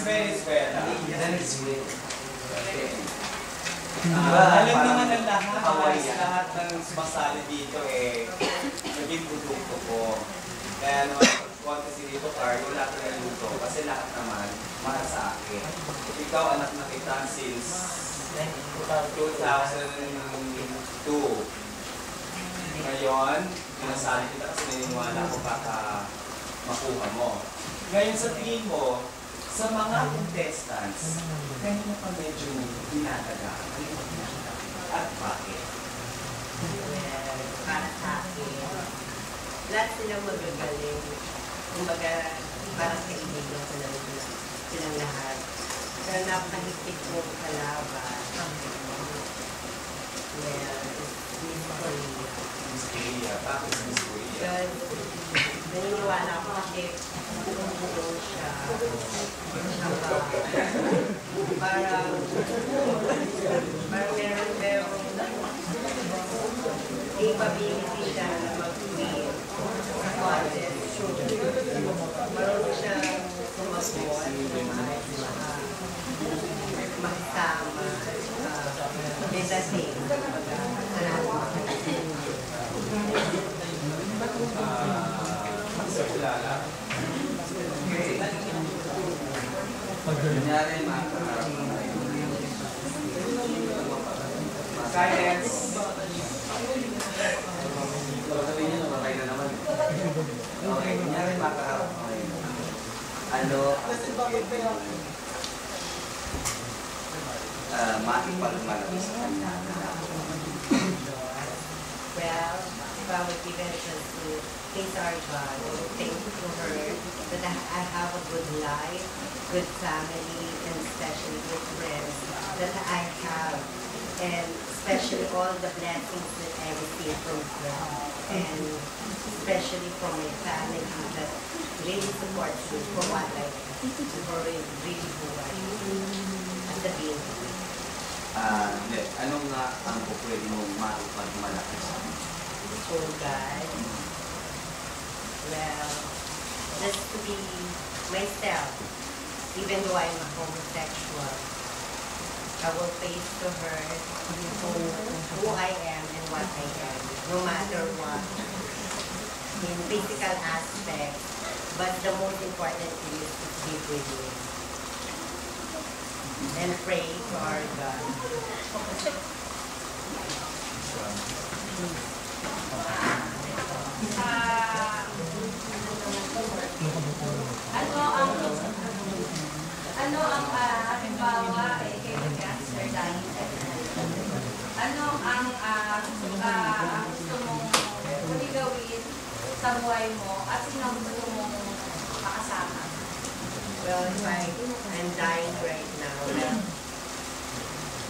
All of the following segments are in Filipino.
Venezuela. Alam naman ng lahat ng sumasali dito naging produkto ko. Kaya naman pag-contest dito, Carl, wala ko na luto kasi lahat naman para sa akin. Ikaw, anak na kita since 2002. Ngayon, pinasali kita kasi naniniwala ko baka makuha mo. Ngayon sa tingin mo, sa mga contestants, kanina pa medyo dinadaga. At bakit? Para sa akin, lahat silang magagaling. Kumbaga, parang kaibigan ko lang silang lahat. Pero napakahigpit ko kalaban. Well, Miss Korea. Miss Korea, bakit Miss Korea? Naniniwala ko kasi buo siya. Parang meron capability siya na mag-win sa contest. Marunong siya sumagot, makasama, meditating. Sa kilala? Kunyari, makakarap na tayo. Science. Sabihin nyo, namatay na naman. Okay, kunyari, makakarap na tayo. Ano ang maipagmalaki sa kanya na well, if I would give it a chance to thank our God, I would thank to her that I have a good life, good family, and especially good friends that I have, and especially all the blessings that I receive from her, and especially from my family that really supports me for what I am, for really who I am at the beginning. anong ang pwede mong maipagmalaki sa kanya? Oh God. Well, just to be myself, even though I'm a homosexual, I will face to her who I am and what I am, no matter what, in physical aspect, but the most important thing is to keep with me and pray to our God. Ano ang halimbawa kay Sir Dani, ano ang gusto mong gawin sa buhay mo at sino ang gusto mong makasama? Well, if I'm dying right now,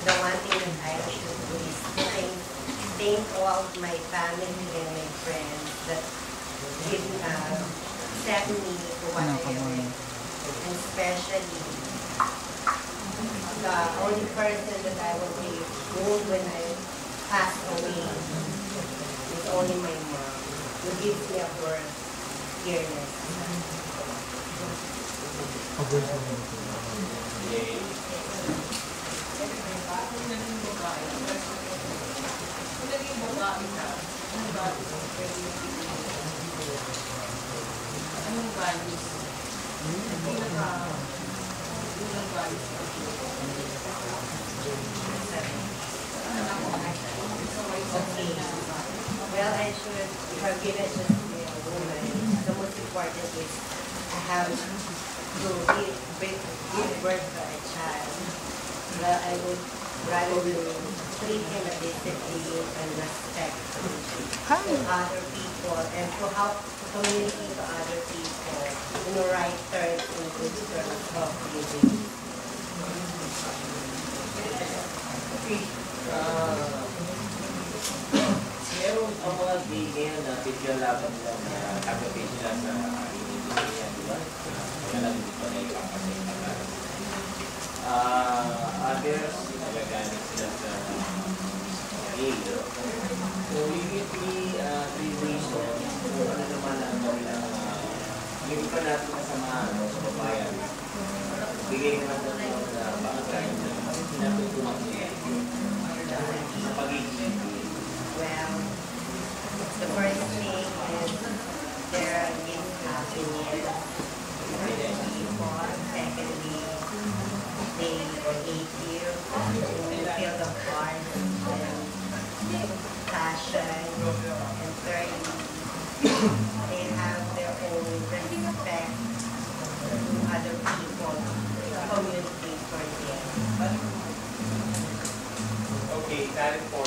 the one thing that I should do is thank all of my family and my friends that set me to what I am. And especially, the only person that I will be moved when I pass away is only my mom, who gives me a birth here in this. Anong values? Okay. Well, I should forgive it just to be a woman. The most important is I have to give birth to a child. Well, I would rather treat him a discipline and respect to other people and to help to communicate to other people in the right terms and good terms of living. Meron ang mga gay ngayon na pityalaban nila na kagabit nila sa inibigyan, di ba? Kaya lang hindi pa na ipapasay na lang. Others, nagagamit sila sa gay. So, immediately, three reason kung ano naman ang kanilang hindi pa natin kasama sa babayan. bigay naman ng bagay na pinatutunan niya sa pagiging Well, the first thing is there is happiness. People, secondly, they hate you. You feel the heart and passion. And thirdly, they have their own respect to other people, communicate for them. Okay, that for